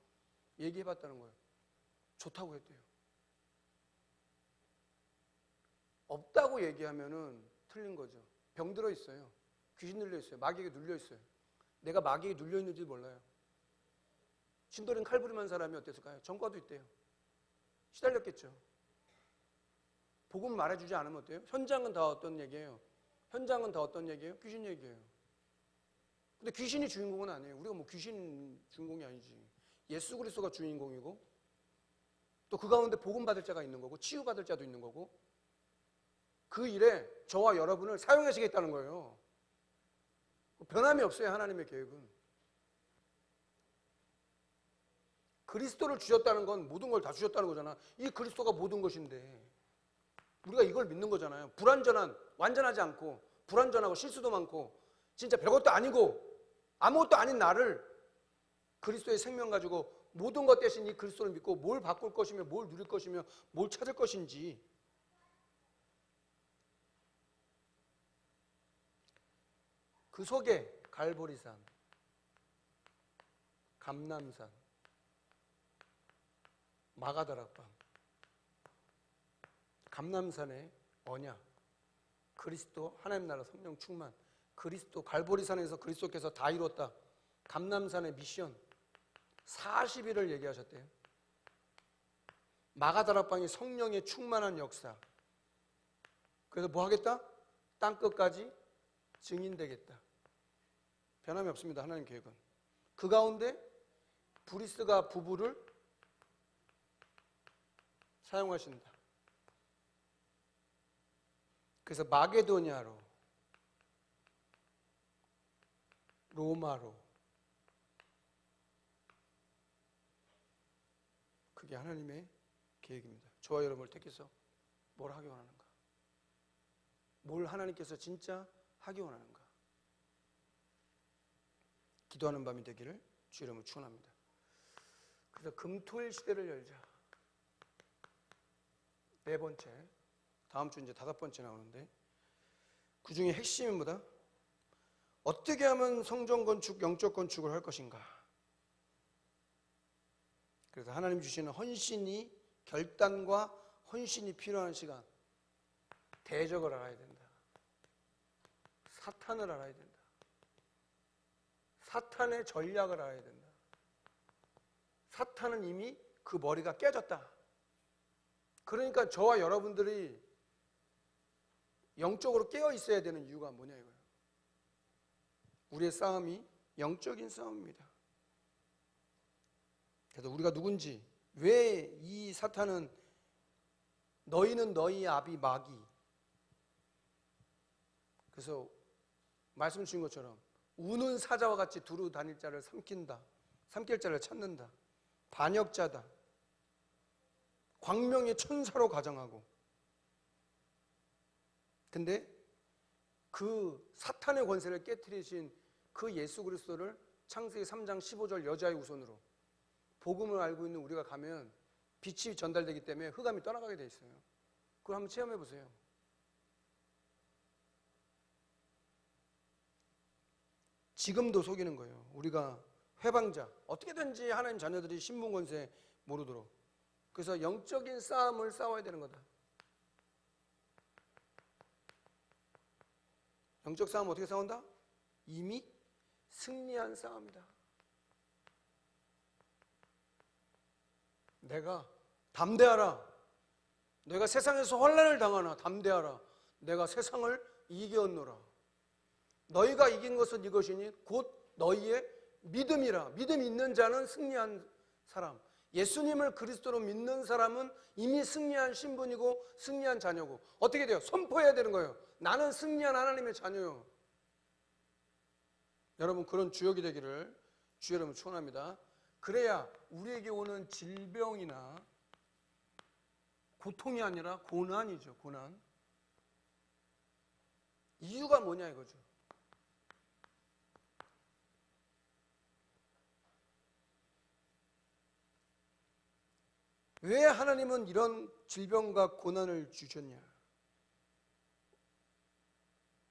얘기해봤다는 거예요. 좋다고 했대요. 없다고 얘기하면은 틀린 거죠. 병 들어 있어요. 귀신 눌려 있어요. 마귀에게 눌려 있어요. 내가 마귀에게 눌려 있는지 몰라요. 신도림 칼부림한 사람이 어땠을까요? 전과도 있대요. 시달렸겠죠. 복음 말해주지 않으면 어때요? 현장은 다 어떤 얘기예요? 현장은 다 어떤 얘기예요? 귀신 얘기예요. 근데 귀신이 주인공은 아니에요. 우리가 뭐 귀신 주인공이 아니지. 예수 그리스도가 주인공이고 또 그 가운데 복음 받을 자가 있는 거고 치유 받을 자도 있는 거고 그 일에 저와 여러분을 사용하시겠다는 거예요. 변함이 없어요. 하나님의 계획은. 그리스도를 주셨다는 건 모든 걸 다 주셨다는 거잖아. 이 그리스도가 모든 것인데 우리가 이걸 믿는 거잖아요. 불완전한, 완전하지 않고 불완전하고 실수도 많고 진짜 별것도 아니고 아무것도 아닌 나를 그리스도의 생명 가지고 모든 것 대신 이 그리스도를 믿고 뭘 바꿀 것이며 뭘 누릴 것이며 뭘 찾을 것인지 그 속에 갈보리산, 감람산, 마가다락방, 감람산의 언약, 그리스도 하나님 나라 성령 충만, 그리스도 갈보리산에서 그리스도께서 다 이뤘다. 감람산의 미션 40일을 얘기하셨대요. 마가다락방이 성령의 충만한 역사. 그래서 뭐 하겠다? 땅끝까지 증인되겠다. 변함이 없습니다. 하나님 계획은. 그 가운데 브리스가 부부를 사용하신다. 그래서 마게도냐로, 로마로, 그게 하나님의 계획입니다. 저와 여러분을 택해서 뭘 하기 원하는가? 뭘 하나님께서 진짜 하기 원하는가? 기도하는 밤이 되기를 주 이름으로 축원합니다. 그래서 금토일 시대를 열자. 네 번째, 다음 주 이제 5번째 나오는데 그 중에 핵심은 뭐다? 어떻게 하면 성전 건축, 영적 건축을 할 것인가? 그래서 하나님 주시는 헌신이, 결단과 헌신이 필요한 시간. 대적을 알아야 된다. 사탄을 알아야 된다. 사탄의 전략을 알아야 된다. 사탄은 이미 그 머리가 깨졌다. 그러니까 저와 여러분들이 영적으로 깨어 있어야 되는 이유가 뭐냐 이거예요. 우리의 싸움이 영적인 싸움입니다. 그래서 우리가 누군지, 왜 이 사탄은 너희는 너희 아비 마귀. 그래서 말씀 주신 것처럼 우는 사자와 같이 두루 다닐 자를 삼킨다. 삼킬 자를 찾는다. 반역자다. 광명의 천사로 가정하고. 근데 그 사탄의 권세를 깨트리신 그 예수 그리스도를 창세기 3장 15절 여자의 우선으로 복음을 알고 있는 우리가 가면 빛이 전달되기 때문에 흑암이 떠나가게 돼 있어요. 그걸 한번 체험해 보세요. 지금도 속이는 거예요. 우리가 회방자, 어떻게든지 하나님 자녀들이 신분 권세 모르도록. 그래서 영적인 싸움을 싸워야 되는 거다. 영적 싸움 어떻게 싸운다? 이미 승리한 싸움이다. 내가 담대하라. 내가 세상에서 환난을 당하나 담대하라. 내가 세상을 이겼노라. 너희가 이긴 것은 이것이니 곧 너희의 믿음이라. 믿음 있는 자는 승리한 사람. 예수님을 그리스도로 믿는 사람은 이미 승리한 신분이고 승리한 자녀고. 어떻게 돼요? 선포해야 되는 거예요. 나는 승리한 하나님의 자녀요. 여러분 그런 주역이 되기를 주 여러분 축원합니다. 그래야 우리에게 오는 질병이나 고통이 아니라 고난이죠. 고난. 이유가 뭐냐 이거죠. 왜 하나님은 이런 질병과 고난을 주셨냐?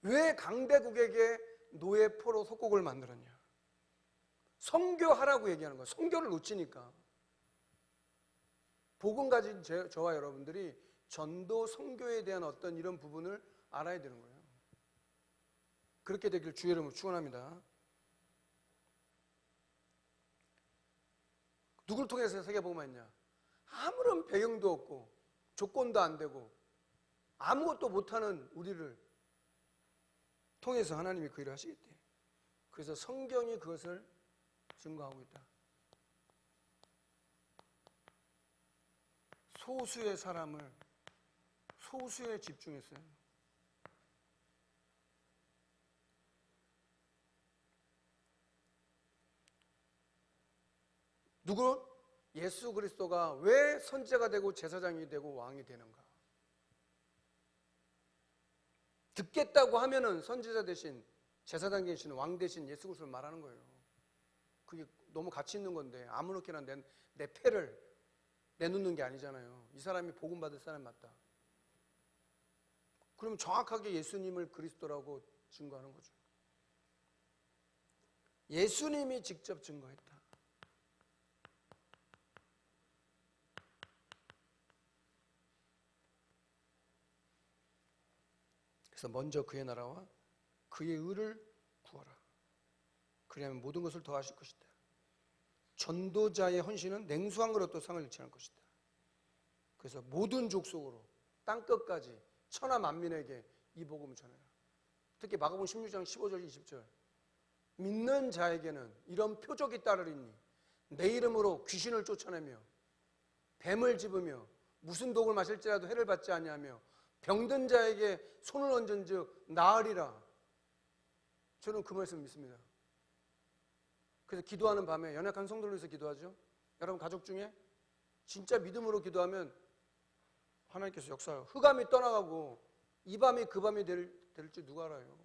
왜 강대국에게 노예 포로 속국을 만들었냐? 선교하라고 얘기하는 거예요. 선교를 놓치니까. 복음 가진 저와 여러분들이 전도 선교에 대한 어떤 이런 부분을 알아야 되는 거예요. 그렇게 되길 주의 이름으로 축원합니다. 누굴 통해서 세계복음화 했냐? 아무런 배경도 없고 조건도 안 되고 아무것도 못하는 우리를 통해서 하나님이 그 일을 하시겠대. 그래서 성경이 그것을 증거하고 있다. 소수의 사람을 소수에 집중했어요. 누구? 예수 그리스도가 왜 선지자가 되고 제사장이 되고 왕이 되는가? 듣겠다고 하면은 선지자 대신 제사장 대신 왕 대신 예수 그리스도를 말하는 거예요. 그게 너무 가치 있는 건데 아무렇게나 내 패를 내놓는 게 아니잖아요. 이 사람이 복음 받을 사람이 맞다. 그러면 정확하게 예수님을 그리스도라고 증거하는 거죠. 예수님이 직접 증거했다. 그래서 먼저 그의 나라와 그의 의를 구하라. 그리하면 모든 것을 더하실 것이다. 전도자의 헌신은 냉수한 그릇도 상을 잃지 않을 것이다. 그래서 모든 족속으로 땅끝까지 천하 만민에게 이 복음을 전해라. 특히 마가복음 16장 15절 20절 믿는 자에게는 이런 표적이 따르리니 내 이름으로 귀신을 쫓아내며 뱀을 집으며 무슨 독을 마실지라도 해를 받지 아니하며 병든 자에게 손을 얹은 즉 나으리라. 저는 그 말씀 믿습니다. 그래서 기도하는 밤에 연약한 성도를 위해서 기도하죠. 여러분 가족 중에 진짜 믿음으로 기도하면 하나님께서 역사해요. 흑암이 떠나가고 이 밤이 그 밤이 될지 누가 알아요.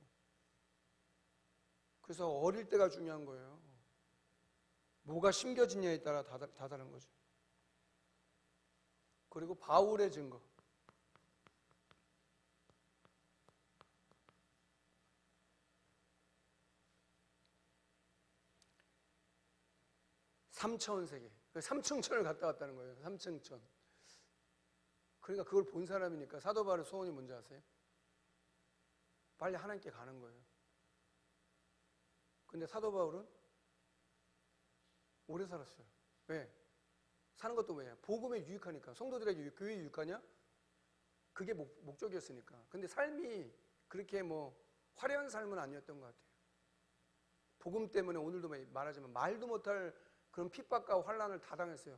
그래서 어릴 때가 중요한 거예요. 뭐가 심겨지냐에 따라 다 다른 거죠. 그리고 바울의 증거. 삼차원 세계. 삼층천을 갔다 왔다는 거예요. 삼층천. 그러니까 그걸 본 사람이니까 사도 바울의 소원이 뭔지 아세요? 빨리 하나님께 가는 거예요. 근데 사도 바울은 오래 살았어요. 왜? 사는 것도 왜냐? 복음에 유익하니까. 성도들에게 교회에 유익하냐? 그게 목적이었으니까. 근데 삶이 그렇게 뭐 화려한 삶은 아니었던 것 같아요. 복음 때문에 오늘도 말하지만 말도 못할 그런 핍박과 환난을 다 당했어요.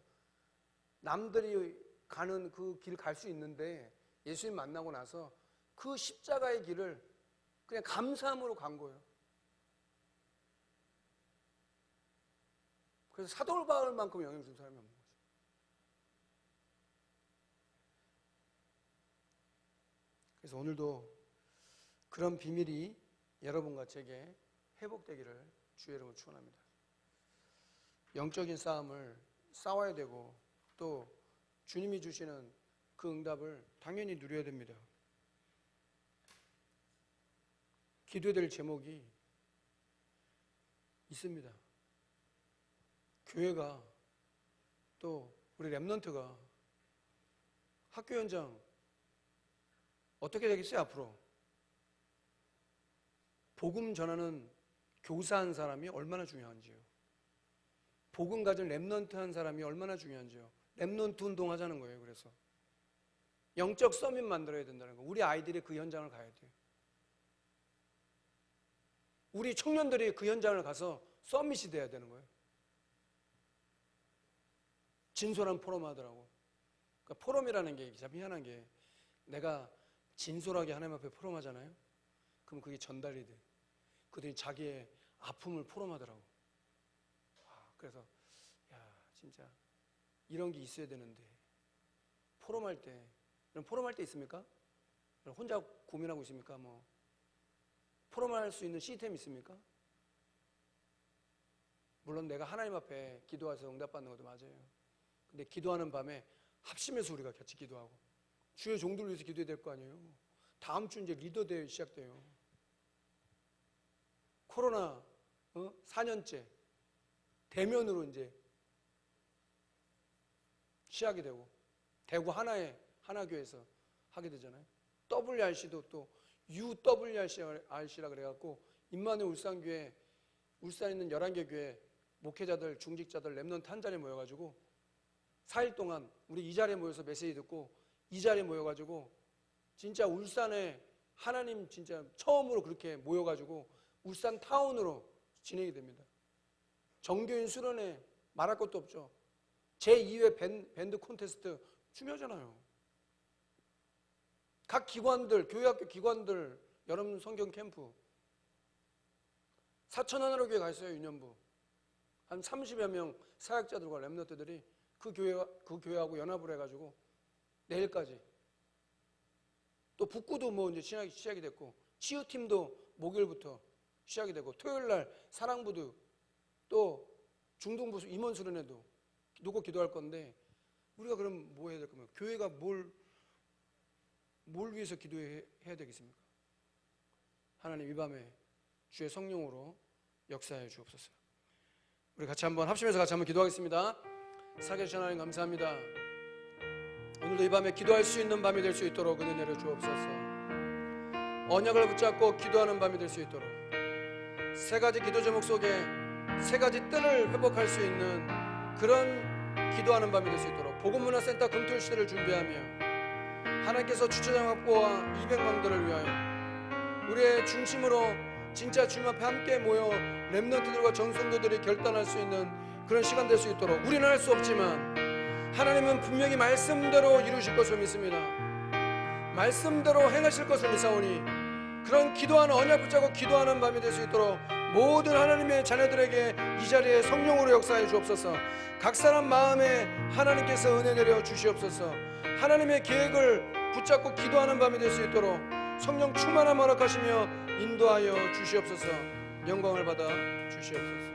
남들이 가는 그 길 갈 수 있는데 예수님 만나고 나서 그 십자가의 길을 그냥 감사함으로 간 거예요. 그래서 사도 바울만큼 영향을 준 사람이 없는 거죠. 그래서 오늘도 그런 비밀이 여러분과 제게 회복되기를 주의 이름으로 축원합니다. 영적인 싸움을 싸워야 되고 또 주님이 주시는 그 응답을 당연히 누려야 됩니다. 기도해야 될 제목이 있습니다. 교회가 또 우리 랩넌트가 학교 현장 어떻게 되겠어요 앞으로? 복음 전하는 교사한 사람이 얼마나 중요한지요. 복음 가진 랩넌트 한 사람이 얼마나 중요한지요. 랩넌트 운동하자는 거예요. 그래서 영적 서밋 만들어야 된다는 거예요. 우리 아이들이 그 현장을 가야 돼요. 우리 청년들이 그 현장을 가서 서밋이 돼야 되는 거예요. 진솔한 포럼 하더라고. 그러니까 포럼이라는 게 참 희한한 게 내가 진솔하게 하나님 앞에 포럼하잖아요. 그럼 그게 전달이 돼. 그들이 자기의 아픔을 포럼하더라고. 그래서 야 진짜 이런 게 있어야 되는데 포럼할 때 포럼할 때 있습니까? 혼자 고민하고 있습니까? 포럼할 수 있는 시스템이 있습니까? 물론 내가 하나님 앞에 기도해서 응답받는 것도 맞아요. 근데 기도하는 밤에 합심해서 우리가 같이 기도하고 주의 종들을 위해서 기도해야 될 거 아니에요. 다음 주 이제 리더 대회 시작돼요. 코로나 4년째 대면으로 이제 시작이 되고 대구 하나교회에서 하게 되잖아요. WRC도 또 UWRC라 그래갖고 임마누엘 울산교회 울산에 있는 11개 교회 목회자들 중직자들 렘넌트 한 자리에 모여가지고 4일 동안 우리 이 자리에 모여서 메시지 듣고 이 자리에 모여가지고 진짜 울산에 하나님 진짜 처음으로 그렇게 모여가지고 울산 타운으로 진행이 됩니다. 정교인 수련회 말할 것도 없죠. 제2회 밴드 콘테스트 중요하잖아요. 각 기관들, 교회학교 기관들 여름 성경 캠프 사천하나로 교회 가 있어요. 유년부 한 30여 명 사역자들과 렘넌트들이 그 교회하고 연합을 해가지고 내일까지 또 북구도 이제 시작이 됐고 치유팀도 목요일부터 시작이 되고 토요일날 사랑부도 또 중동부 임원 수련회도 놓고 기도할 건데 우리가 그럼 뭐 해야 될 거면 교회가 뭘 위해서 기도해야 되겠습니까? 하나님 이 밤에 주의 성령으로 역사해 주옵소서. 우리 같이 한번 합심해서 같이 한번 기도하겠습니다. 살아계신 하나님 감사합니다. 오늘도 이 밤에 기도할 수 있는 밤이 될 수 있도록 은혜 내려 주옵소서. 언약을 붙잡고 기도하는 밤이 될 수 있도록 세 가지 기도 제목 속에 세 가지 뜰을 회복할 수 있는 그런 기도하는 밤이 될 수 있도록 복음문화센터 금토일 시대를 준비하며 하나님께서 주차장 확보와 200망대를 위하여 우리의 중심으로 진짜 주님 앞에 함께 모여 렘넌트들과 전성도들이 결단할 수 있는 그런 시간 될 수 있도록 우리는 할 수 없지만 하나님은 분명히 말씀대로 이루실 것을 믿습니다. 말씀대로 행하실 것을 믿사오니 그런 기도하는 언약 붙잡고 기도하는 밤이 될 수 있도록 모든 하나님의 자녀들에게 이 자리에 성령으로 역사해 주옵소서. 각 사람 마음에 하나님께서 은혜 내려 주시옵소서. 하나님의 계획을 붙잡고 기도하는 밤이 될 수 있도록 성령 충만함 허락하시며 인도하여 주시옵소서. 영광을 받아 주시옵소서.